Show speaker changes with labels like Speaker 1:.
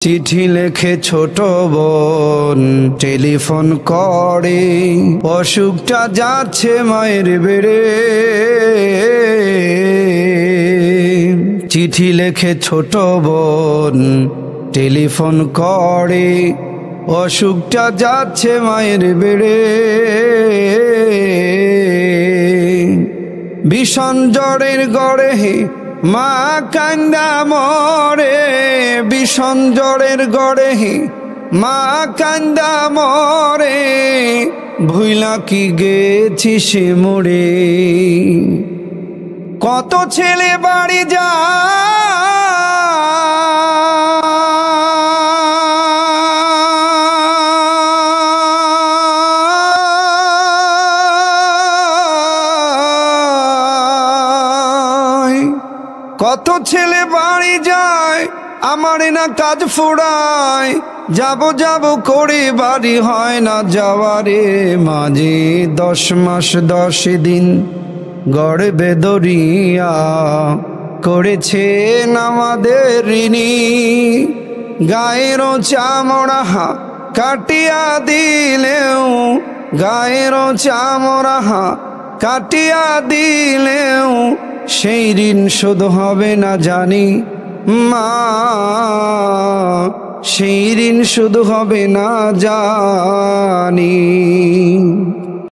Speaker 1: চিঠি লেখে ছোট বোন টেলিফোন করে, অসুখটা যাচ্ছে মায়ের বেড়ে। চিঠি লেখে ছোট বোন টেলিফোন করে, অসুখটা যাচ্ছে মায়ের বেড়ে। ভীষণ জ্বরের গড়ে মা কান্দা মরে, ভীষণ জ্বরের গড়ে মা কান্দা মরে। ভুইলা কি গেছি সে মোড়ে, কত ছেলে বাড়ি কত ছেলে বাড়ি যায়, আমার না কাজ ফুরায়। যাব যাব করে বাড়ি হয় না যাওয়ারে। মাঝে 10 মাস 10 দিন গর্ভে ধরিয়া করেছেন আমাদের ঋণী। গায়ের চামড়া কাটিয়া দিলেও, গায়ের চামড়া কাটিয়া দিলেও সেই ঋণ শোধ হবে না জানি মা, সেই ঋণ শোধ হবে না জানি।